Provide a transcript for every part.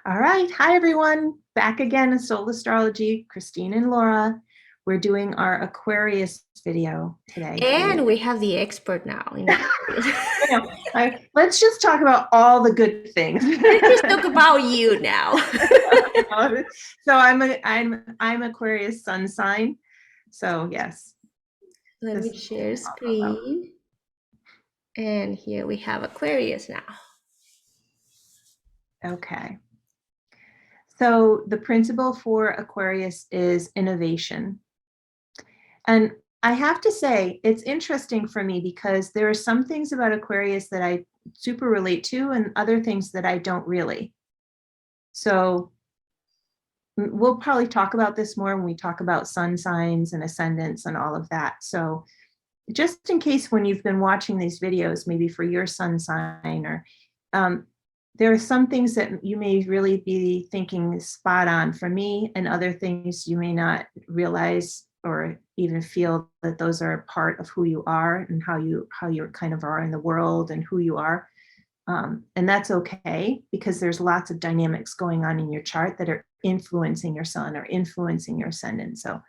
All right. Hi, everyone. Back again in Soul Astrology, Christine and Laura. We're doing our Aquarius video today. And we have the expert now in Aquarius. Let's just talk about all the good things. Let's just talk about you now. So I'm Aquarius sun sign. So yes. Let me share screen. And here we have Aquarius now. Okay. So the principle for Aquarius is innovation. And I have to say, it's interesting for me because there are some things about Aquarius that I super relate to and other things that I don't really. So we'll probably talk about this more when we talk about sun signs and ascendants and all of that. So just in case when you've been watching these videos, maybe for your sun sign or there are some things that you may really be thinking spot on for me and other things you may not realize or even feel that those are a part of who you are and how you kind of are in the world and who you are. And that's okay because there's lots of dynamics going on in your chart that are influencing your sun or influencing your ascendant. So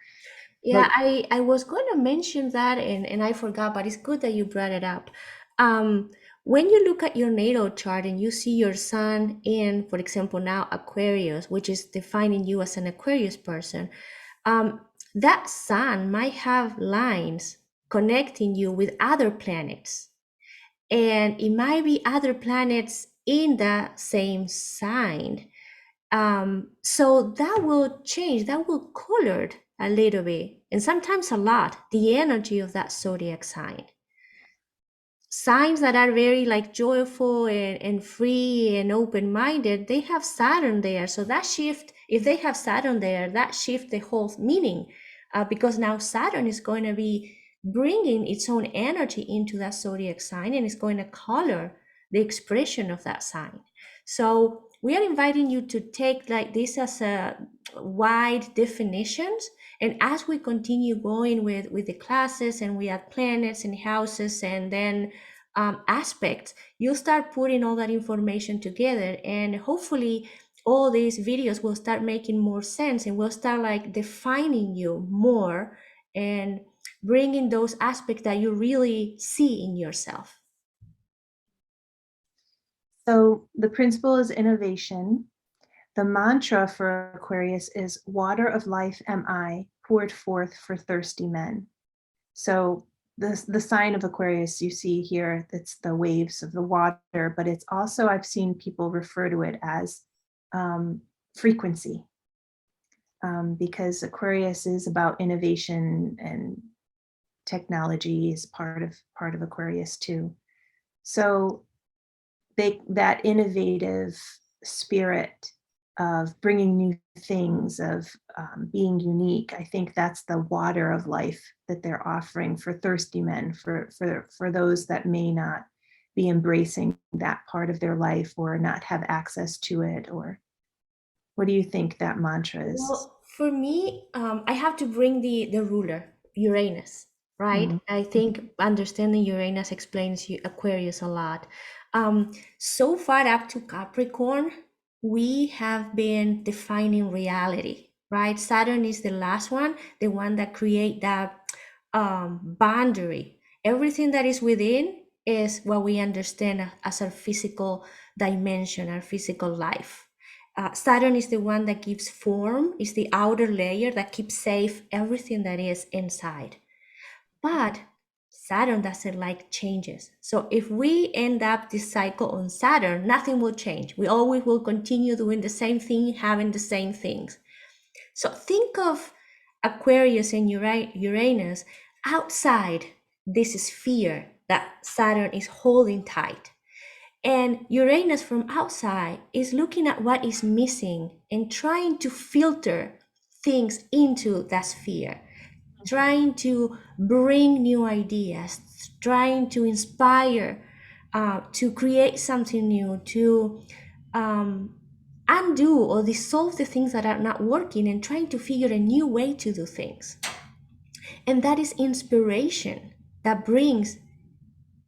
yeah, I was going to mention that and I forgot, but it's good that you brought it up. When you look at your natal chart and you see your sun in, for example, now Aquarius, which is defining you as an Aquarius person, that sun might have lines connecting you with other planets. And it might be other planets in the same sign. So that will change, that will color a little bit, and sometimes a lot, the energy of that zodiac sign. Signs that are very like joyful and free and open-minded, they have Saturn there. So that shift, if they have Saturn there, that shift the whole meaning, because now Saturn is going to be bringing its own energy into that zodiac sign and it's going to color the expression of that sign. So we are inviting you to take like this as a wide definitions, and as we continue going with the classes and we add planets and houses and then aspects, you'll start putting all that information together, and hopefully all these videos will start making more sense and will start like defining you more and bringing those aspects that you really see in yourself. So the principle is innovation. The mantra for Aquarius is water of life am I, poured forth for thirsty men. So the sign of Aquarius you see here, it's the waves of the water, but it's also, I've seen people refer to it as frequency, because Aquarius is about innovation and technology is part of Aquarius too. So that innovative spirit of bringing new things, of being unique. I think that's the water of life that they're offering for thirsty men, for those that may not be embracing that part of their life or not have access to it. Or what do you think that mantra is? Well, for me, I have to bring the ruler, Uranus, right? Mm-hmm. I think understanding Uranus explains you Aquarius a lot. So far up to Capricorn, we have been defining reality, right? Saturn is the last one, the one that create that boundary. Everything that is within is what we understand as our physical dimension, our physical life. Saturn is the one that gives form, is the outer layer that keeps safe everything that is inside. But Saturn doesn't like changes. So if we end up this cycle on Saturn, nothing will change. We always will continue doing the same thing, having the same things. So think of Aquarius and Uranus outside this sphere that Saturn is holding tight. And Uranus from outside is looking at what is missing and trying to filter things into that sphere, trying to bring new ideas, trying to inspire, to create something new, to undo or dissolve the things that are not working and trying to figure a new way to do things. And that is inspiration that brings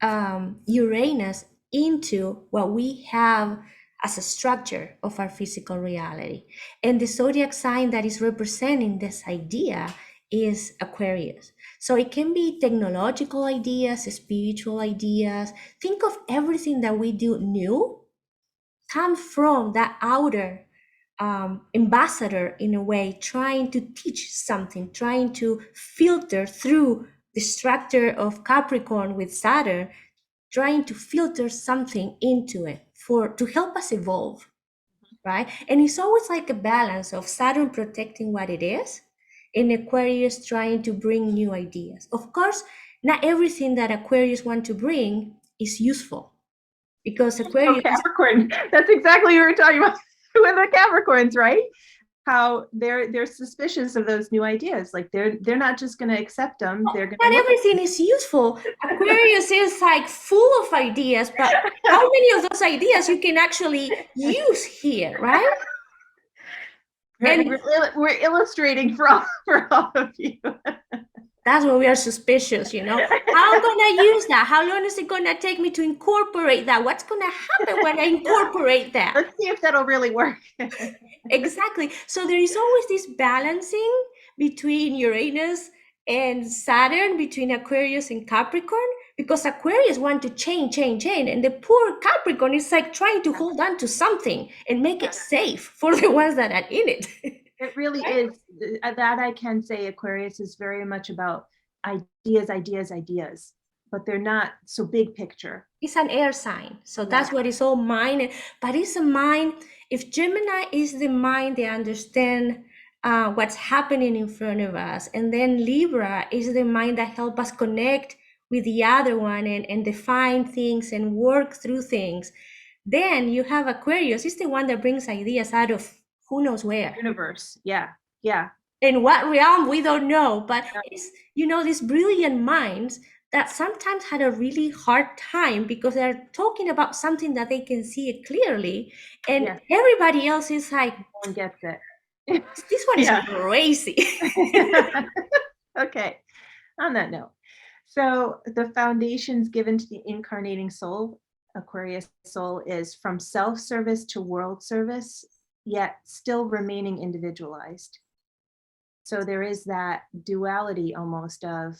Uranus into what we have as a structure of our physical reality. And the zodiac sign that is representing this idea is Aquarius. So it can be technological ideas, spiritual ideas. Think of everything that we do new come from that outer ambassador, in a way, trying to teach something, trying to filter through the structure of Capricorn with Saturn, trying to filter something into it for to help us evolve, right? And it's always like a balance of Saturn protecting what it is and Aquarius trying to bring new ideas. Of course, not everything that Aquarius want to bring is useful, because Oh, Aquarius is Capricorn. That's exactly what we were talking about with the Capricorns, right? How they're suspicious of those new ideas. Like they're not just going to accept them. They're going to not look at everything is useful. Aquarius is like full of ideas, but how many of those ideas you can actually use here, right? And we're illustrating for all of you. that's where we are suspicious, you know. How I'm gonna use that? How long is it gonna take me to incorporate that? What's gonna happen when I incorporate that? Let's see if that'll really work. Exactly. So there is always this balancing between Uranus and Saturn, between Aquarius and Capricorn, because Aquarius want to change, change, change, and the poor Capricorn is like trying to hold on to something and make it safe for the ones that are in it. It really is. That I can say Aquarius is very much about ideas, ideas, ideas, but they're not so big picture. It's an air sign, so that's what it's all mind. But it's a mind. If Gemini is the mind, they understand what's happening in front of us, and then Libra is the mind that help us connect with the other one and define things and work through things. Then you have Aquarius. It's the one that brings ideas out of who knows where. Universe. Yeah. Yeah. In what realm we don't know, but it's, you know, these brilliant minds that sometimes had a really hard time because they're talking about something that they can see it clearly, and Yes. everybody else is like, No one gets it. this one is Yeah. crazy. Okay. On that note, so the foundations given to the incarnating soul, Aquarius soul, is from self-service to world service, yet still remaining individualized. So there is that duality almost of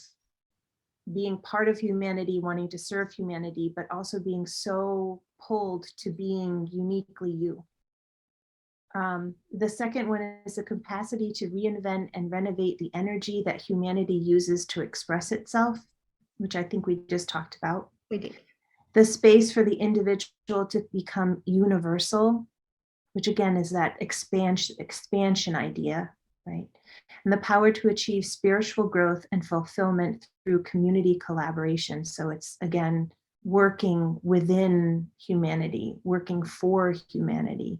being part of humanity, wanting to serve humanity, but also being so pulled to being uniquely you. The second one is the capacity to reinvent and renovate the energy that humanity uses to express itself, which I think we just talked about. We did. The space for the individual to become universal, which again is that expansion idea, right? And the power to achieve spiritual growth and fulfillment through community collaboration. So it's again working within humanity, working for humanity,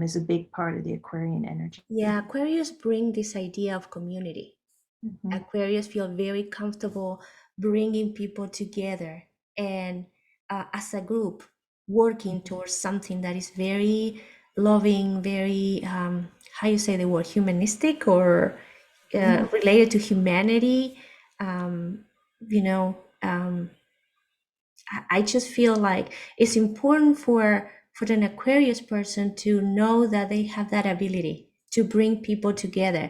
is a big part of the Aquarian energy. Yeah, Aquarius bring this idea of community. Mhm. Aquarius feel very comfortable bringing people together and as a group working towards something that is very loving, very how you say the word, humanistic, or related to humanity. Um, you know, I just feel like it's important for an Aquarius person to know that they have that ability to bring people together,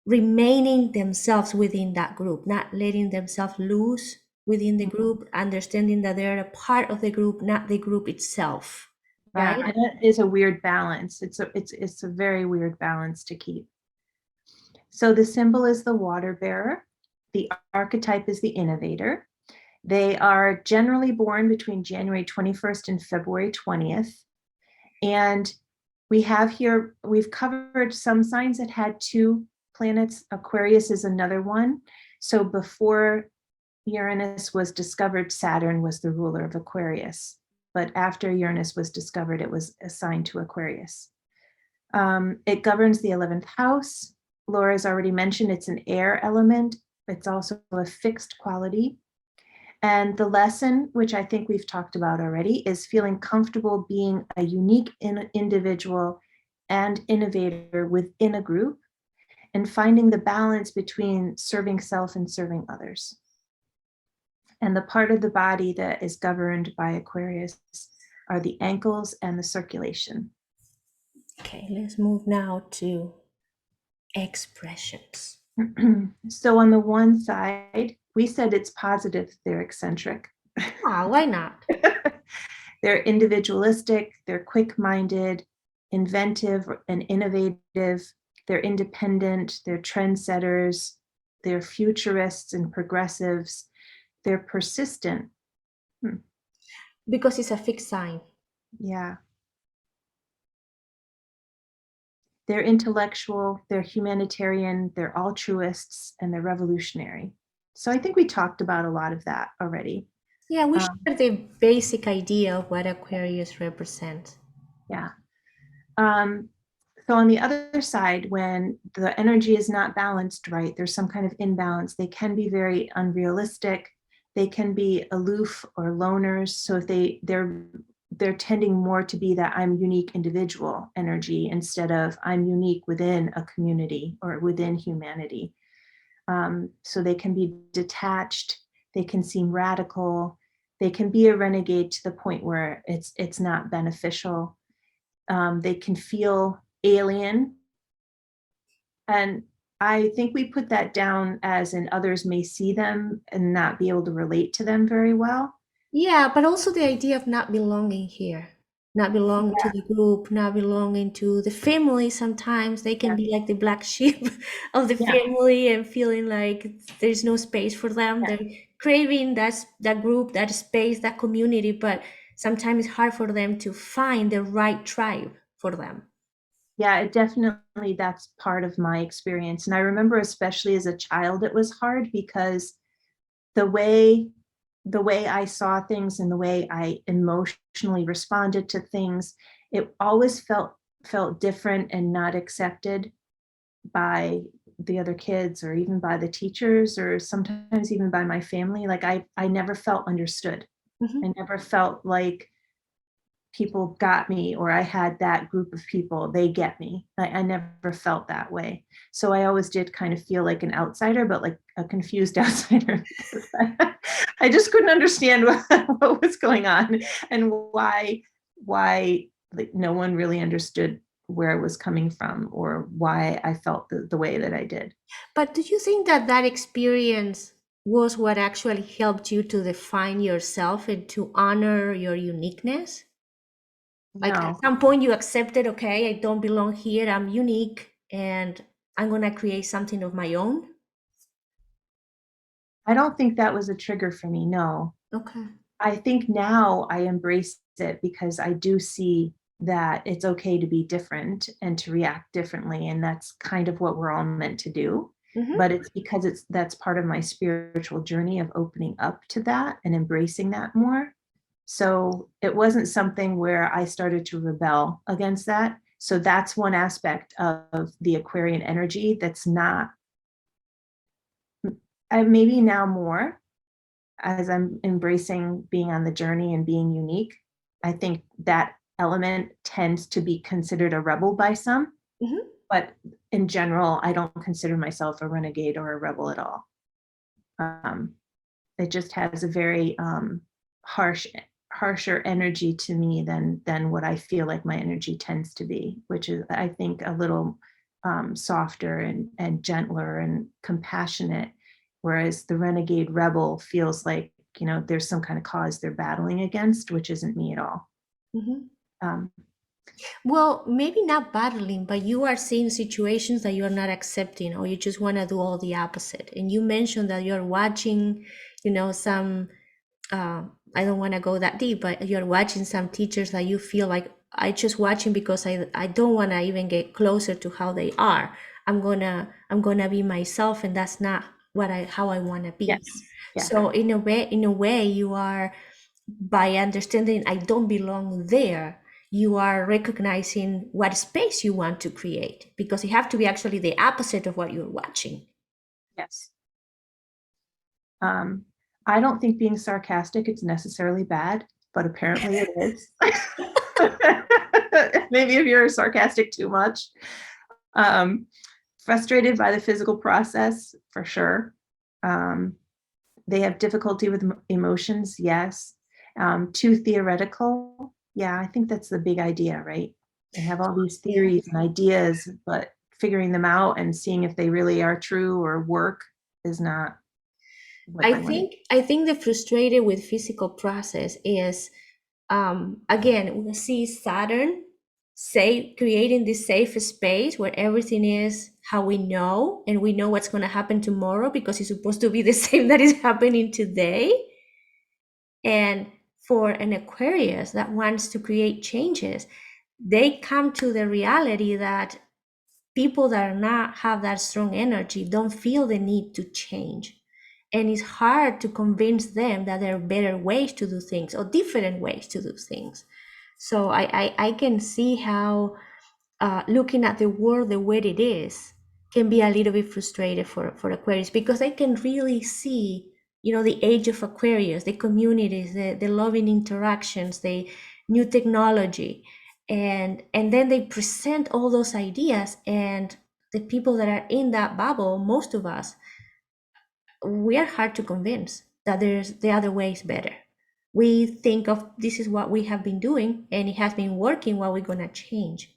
remaining themselves within that group, not letting themselves loose within the group, understanding that they're a part of the group, not the group itself, Yeah, right? and it is a weird balance. It's a very weird balance to keep. So the symbol is the water bearer. The archetype is the innovator. They are generally born between January 21st and February 20th. And we have here, we've covered some signs that had two planets. Aquarius is another one. So before Uranus was discovered, Saturn was the ruler of Aquarius. But after Uranus was discovered, it was assigned to Aquarius. It governs the 11th house. Laura's already mentioned it's an air element. It's also a fixed quality. And the lesson, which I think we've talked about already, is feeling comfortable being a unique individual and innovator within a group, and finding the balance between serving self and serving others. And the part of the body that is governed by Aquarius are the ankles and the circulation. Okay, let's move now to expressions. So on the one side, we said it's positive they're eccentric. Ah, why not? They're individualistic, they're quick-minded, inventive and innovative, they're independent, they're trendsetters, they're futurists and progressives, they're persistent. Because it's a fixed sign. Yeah. They're intellectual, they're humanitarian, they're altruists, and they're revolutionary. So I think we talked about a lot of that already. Yeah, we Um, share the basic idea of what Aquarius represents. yeah. Um, so on the other side, when the energy is not balanced right, there's some kind of imbalance, they can be very unrealistic. They can be aloof or loners. So if they're tending more to be that I'm unique individual energy instead of I'm unique within a community or within humanity. So they can be detached, they can seem radical, they can be a renegade to the point where it's not beneficial. They can feel alien. And I think we put that down as in others may see them and not be able to relate to them very well. Yeah, but also the idea of not belonging here, not belonging to Yeah, the group, not belonging to the family. Sometimes they can yeah, be like the black sheep of the yeah, family and feeling like there's no space for them. yeah. They're craving that group, that space, that community, but sometimes it's hard for them to find the right tribe for them. Yeah, it definitely, that's part of my experience. And I remember especially as a child, it was hard because the way the way I saw things and the way I emotionally responded to things, it always felt different and not accepted by the other kids or even by the teachers or sometimes even by my family. Like I never felt understood. I Mhm. never felt like people got me or I had that group of people, they get me. I never felt that way. So I always did kind of feel like an outsider, but like a confused outsider because I just couldn't understand what was going on and why like no one really understood where I was coming from or why I felt the way that I did. But do you think that that experience was what actually helped you to define yourself and to honor your uniqueness? Like at No, some point you accepted, okay, I don't belong here, I'm unique, and I'm gonna create something of my own? I don't think that was a trigger for me. No. Okay. I think now I embrace it because I do see that it's okay to be different and to react differently. And that's kind of what we're all meant to do. Mm-hmm. But it's because that's part of my spiritual journey of opening up to that and embracing that more. So it wasn't something where I started to rebel against that. So that's one aspect of the Aquarian energy that's not, maybe now more, as I'm embracing being on the journey and being unique, I think that element tends to be considered a rebel by some, Mm-hmm. but in general, I don't consider myself a renegade or a rebel at all. Um, it just has a very harsh, harsher energy to me than what I feel like my energy tends to be, which is I think a little softer and gentler and compassionate. Whereas the renegade rebel feels like there's some kind of cause they're battling against, which isn't me at all. Mm-hmm. Um, Well, maybe not battling, but you are seeing situations that you're not accepting, or you just want to do all the opposite. And you mentioned that you're watching, some uh, I don't want to go that deep, but you're watching some teachers that you feel like I just watching because I don't want to even get closer to how they are. I'm gonna be myself, and that's not what I how I want to be. yes, yeah, So in a way, you are by understanding I don't belong there. You are recognizing what space you want to create because you have to be actually the opposite of what you're watching. yes. Um, I don't think being sarcastic is necessarily bad, but apparently it is. Maybe if you're sarcastic too much. Um, Frustrated by the physical process, for sure. Um, they have difficulty with emotions, yes. Too theoretical. Yeah, I think that's the big idea, right? They have all these Yeah. theories and ideas, but figuring them out and seeing if they really are true or work is not what they want to. I think the frustrated with physical process is again we see Saturn say creating this safe space where everything is how we know and we know what's going to happen tomorrow because it's supposed to be the same that is happening today. And for an Aquarius that wants to create changes, they come to the reality that people that are not have that strong energy don't feel the need to change, and it's hard to convince them that there are better ways to do things or different ways to do things. So I can see how looking at the world the way it is can be a little bit frustrated for Aquarius because they can really see, the age of Aquarius, the communities, the loving interactions, the new technology, and then they present all those ideas, and the people that are in that bubble, most of us, we are hard to convince that there's the other way is better. We think of this is what we have been doing and it has been working, what we're gonna change.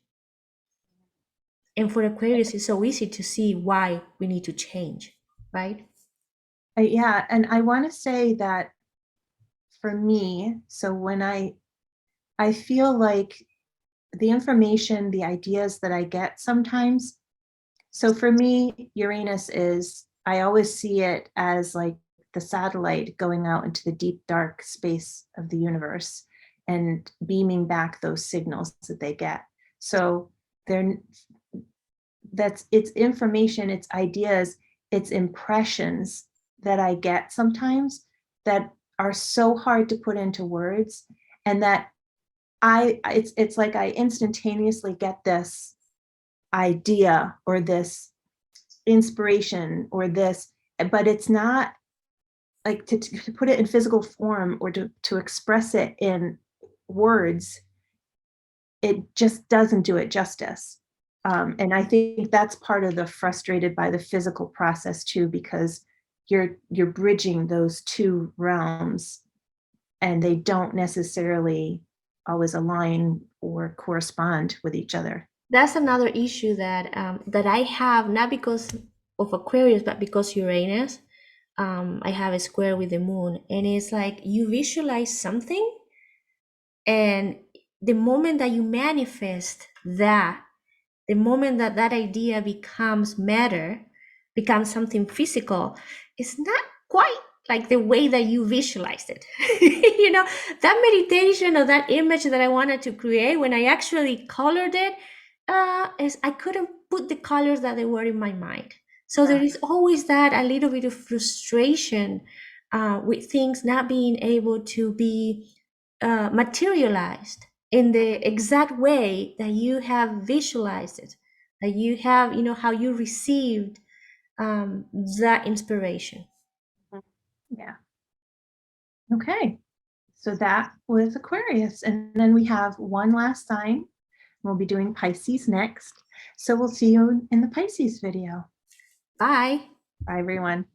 And for Aquarius, it's so easy to see why we need to change, right? Yeah, and I want to say that for me, so when I feel like the information, the ideas that I get sometimes, so for me, Uranus is, I always see it as like the satellite going out into the deep, dark space of the universe and beaming back those signals that they get. So they're, that's, it's information, it's ideas, it's impressions that I get sometimes that are so hard to put into words, and that it's like I instantaneously get this idea or this inspiration or this, but it's not like to put it in physical form or to express it in words, it just doesn't do it justice. And I think that's part of the frustrated by the physical process too, because you're bridging those two realms and they don't necessarily always align or correspond with each other. That's another issue that I have, not because of Aquarius, but because Uranus. I have a square with the moon, and it's like you visualize something, and the moment that you manifest that, the moment that that idea becomes matter, becomes something physical, it's not quite like the way that you visualized it. That meditation or that image that I wanted to create, when I actually colored it, is I couldn't put the colors that they were in my mind. So there is always that a little bit of frustration with things not being able to be materialized in the exact way that you have visualized it, that you have, how you received that inspiration. Yeah. Okay. So that was Aquarius. And then we have one last sign. We'll be doing Pisces next. So we'll see you in the Pisces video. Bye. Bye, everyone.